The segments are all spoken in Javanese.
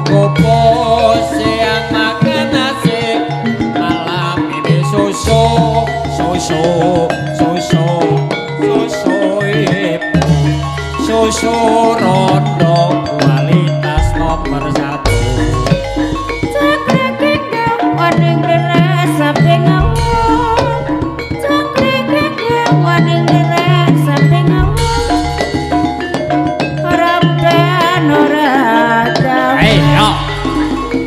kupu-kupu siang makan nasi malam ini susu susu rondo kualitas nomor 1 waning deres sampai ngawur cangkrek waning deres sampai ngawur ora ben ora tau ayo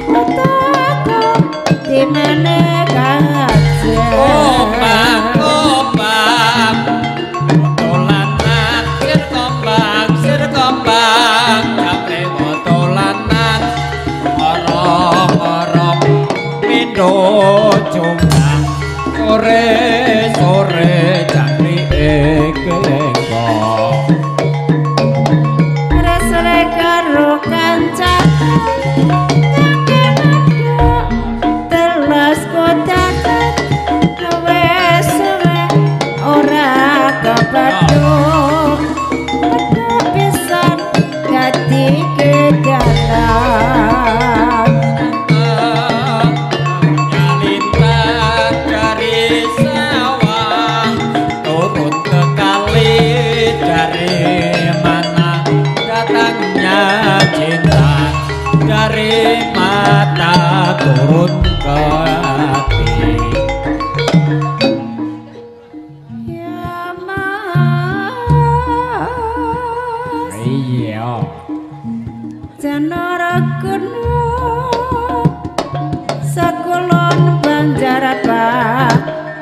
otakku di mana kaca Kombang botolanan sir kombang capre botolanan orong-orong mindo cungkang sore capri kelengkong sore karo kancaku telas kotakan wes ora kepaduk pisan gati ke dalam nyalintang dari sawah turun ke kali dari mana datangnya cinta dari mata turun ke hati ya mas iya janara gunung sakulon banjaran pak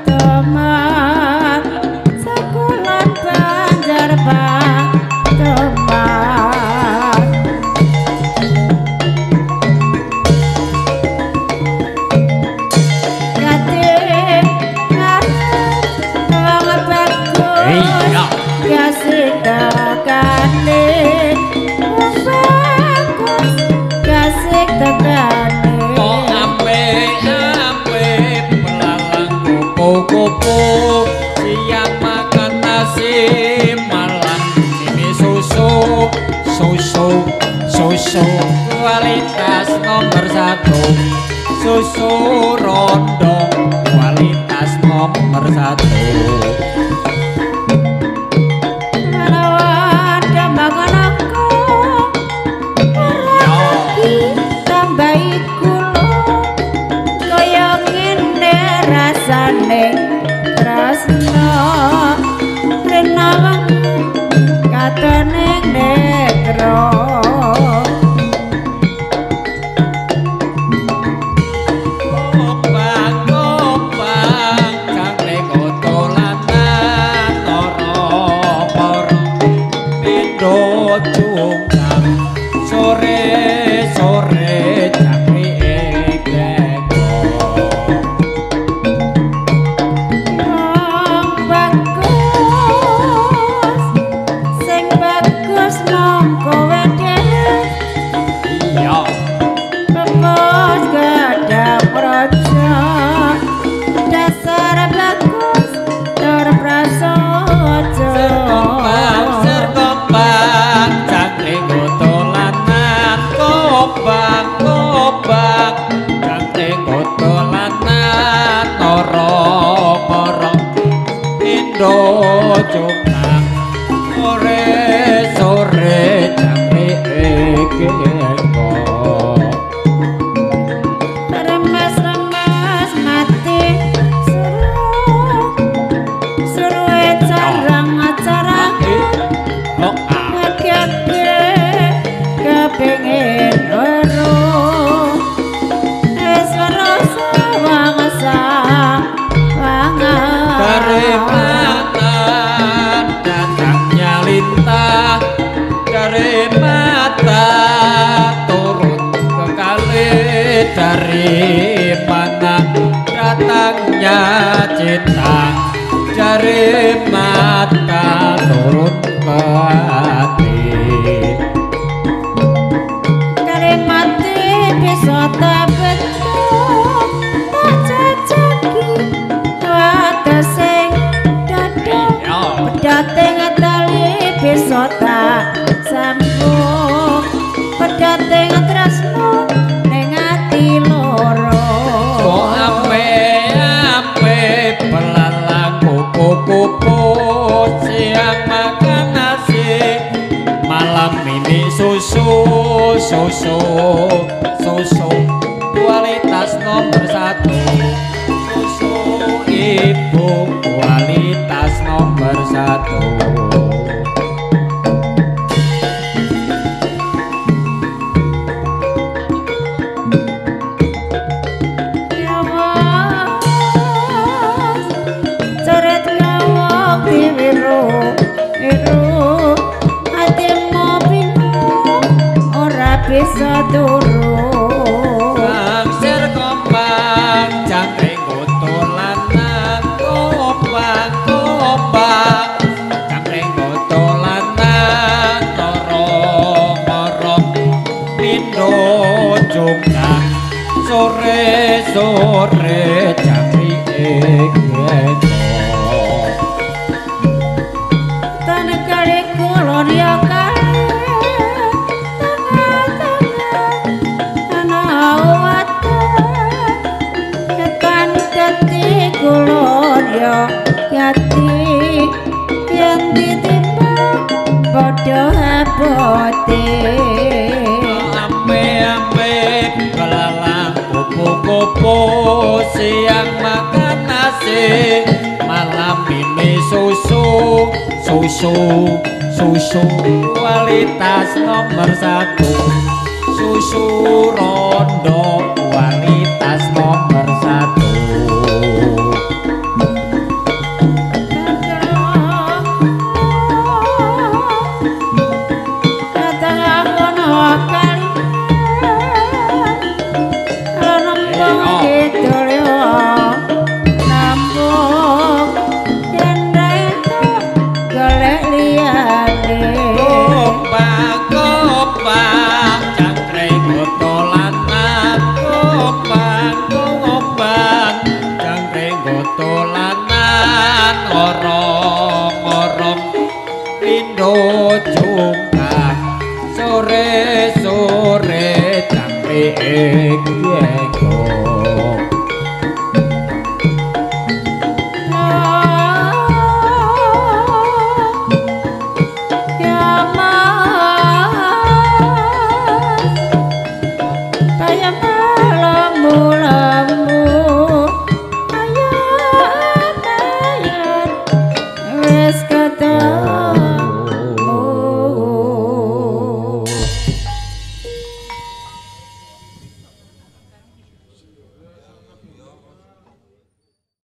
teman sakulon banjar pak teman katik ngarep wong bagus iya kasih tekane wong bagus kasih tekane kok ampe belalang kupu-kupu siang makan nasi malam ini susu kualitas nomor 1 susu rondo kualitas nomor 1 Lawan dambangan aku tambahi kulo kaya ngene rasane tresno renawang katone negro Kombang jangkrik kotolanan loro-loro mindo cungkang sore jangkrik bagus sing bagus mongko wedhe iya bebas gadah praja dasar bagus terprasaja Ser kombang jangkrik kotolanan kombang jangkrik kotolanan loro-loro mindo cungkang sore jangkrik kelengkong remes-remes mati seru carang acara ngake kepengin weruh es sawang dari mata datangnya lintah dari mata turun ke kali dari mana datangnya cinta dari mata turun ke hati dari mati bisa tak betul tak cacaki wadah sing dadok pedating tali bisa tak sambung pedating tresno susu susu kualitas nomor 1 susu ibu kualitas nomor 1 bisa turun Bangsir kombang jangkring gotolan nang kombang kombang jangkring gotolan nang torong-torong pindo jungkang sore-sore jangkring geto tanah kali kulon ya yati yang ditimbang padha abote ame-ame belalang kupu-kupu siang makan nasi malam ini susu susu susu kualitas nomor 1 susu rondo kualitas nomor 1 sore-sore jangkrik